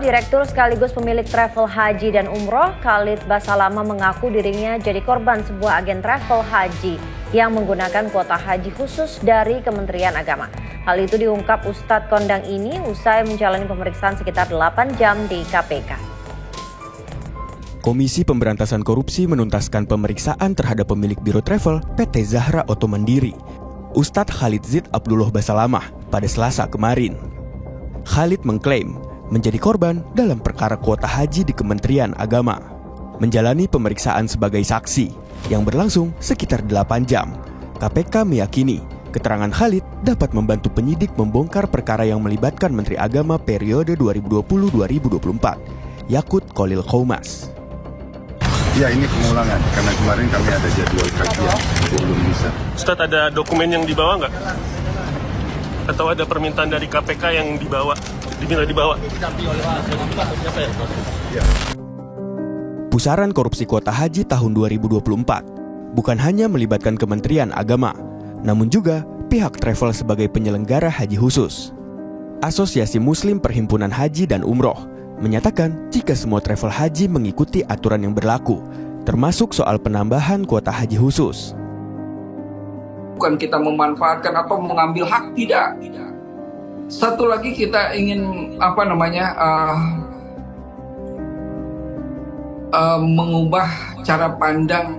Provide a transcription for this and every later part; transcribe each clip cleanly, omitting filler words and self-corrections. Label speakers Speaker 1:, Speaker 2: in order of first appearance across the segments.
Speaker 1: Direktur sekaligus pemilik travel haji dan umroh Khalid Basalamah mengaku dirinya jadi korban sebuah agen travel haji yang menggunakan kuota haji khusus dari Kementerian Agama. Hal itu diungkap Ustadz Kondang ini usai menjalani pemeriksaan sekitar 8 jam di KPK.
Speaker 2: Komisi Pemberantasan Korupsi menuntaskan pemeriksaan terhadap pemilik biro travel PT Zahra Auto Mandiri, Ustadz Khalid Zid Abdullah Basalamah, pada Selasa kemarin. Khalid mengklaim menjadi korban dalam perkara kuota haji di Kementerian Agama. Menjalani pemeriksaan sebagai saksi yang berlangsung sekitar 8 jam, KPK meyakini keterangan Khalid dapat membantu penyidik membongkar perkara yang melibatkan Menteri Agama periode 2020-2024, Yakut Khalil Qoumas.
Speaker 3: Ya, ini pengulangan, karena kemarin kami ada jadwal kajian, belum bisa.
Speaker 4: Ustadz, ada dokumen yang dibawa nggak? Atau ada permintaan dari KPK yang diminta dibawa?
Speaker 2: Pusaran korupsi kuota haji tahun 2024 bukan hanya melibatkan Kementerian Agama, namun juga pihak travel sebagai penyelenggara haji khusus. Asosiasi Muslim Perhimpunan Haji dan Umroh menyatakan jika semua travel haji mengikuti aturan yang berlaku, termasuk soal penambahan kuota haji khusus.
Speaker 5: Bukan kita memanfaatkan atau mengambil hak, tidak. Satu lagi kita ingin mengubah cara pandang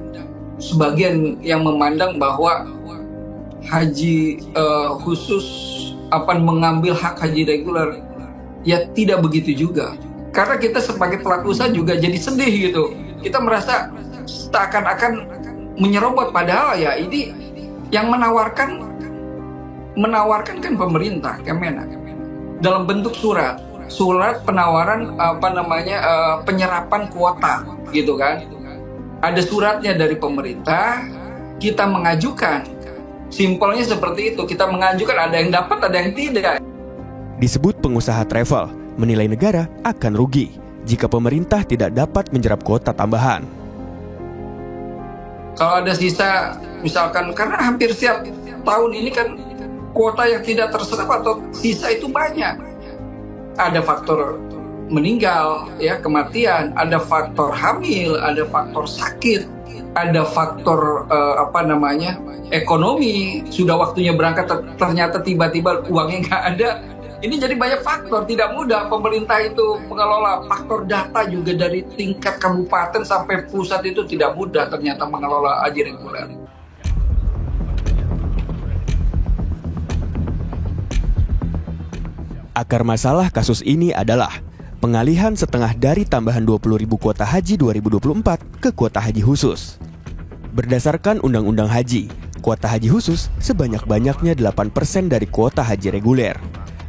Speaker 5: sebagian yang memandang bahwa haji khusus mengambil hak haji reguler. Ya tidak begitu juga. Karena kita sebagai pelaku usaha juga jadi sedih gitu. Kita merasa seakan-akan menyerobot, padahal ya ini yang menawarkan kan pemerintah, Kemenak, dalam bentuk surat penawaran penyerapan kuota gitu kan. Ada suratnya dari pemerintah, kita mengajukan. Simpelnya seperti itu, kita mengajukan, ada yang dapat, ada yang tidak.
Speaker 2: Disebut pengusaha travel menilai negara akan rugi jika pemerintah tidak dapat menyerap kuota tambahan.
Speaker 5: Kalau ada sisa, misalkan karena hampir setiap tahun ini kan kuota yang tidak terserap atau sisa itu banyak. Ada faktor meninggal, ya kematian, ada faktor hamil, ada faktor sakit, ada faktor ekonomi. Sudah waktunya berangkat, ternyata tiba-tiba uangnya nggak ada. Ini jadi banyak faktor, tidak mudah pemerintah itu mengelola. Faktor data juga dari tingkat kabupaten sampai pusat itu tidak mudah ternyata mengelola haji reguler.
Speaker 2: Akar masalah kasus ini adalah pengalihan setengah dari tambahan 20.000 kuota haji 2024 ke kuota haji khusus. Berdasarkan Undang-Undang Haji, kuota haji khusus sebanyak-banyaknya 8% dari kuota haji reguler.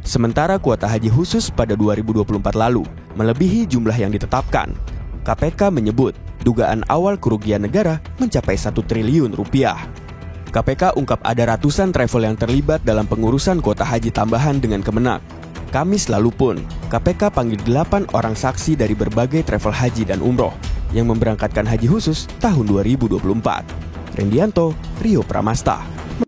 Speaker 2: Sementara kuota haji khusus pada 2024 lalu melebihi jumlah yang ditetapkan. KPK menyebut dugaan awal kerugian negara mencapai 1 triliun rupiah. KPK ungkap ada ratusan travel yang terlibat dalam pengurusan kuota haji tambahan dengan Kemenak. Kamis lalu pun, KPK panggil 8 orang saksi dari berbagai travel haji dan umroh yang memberangkatkan haji khusus tahun 2024. Rendianto, Rio Pramasta.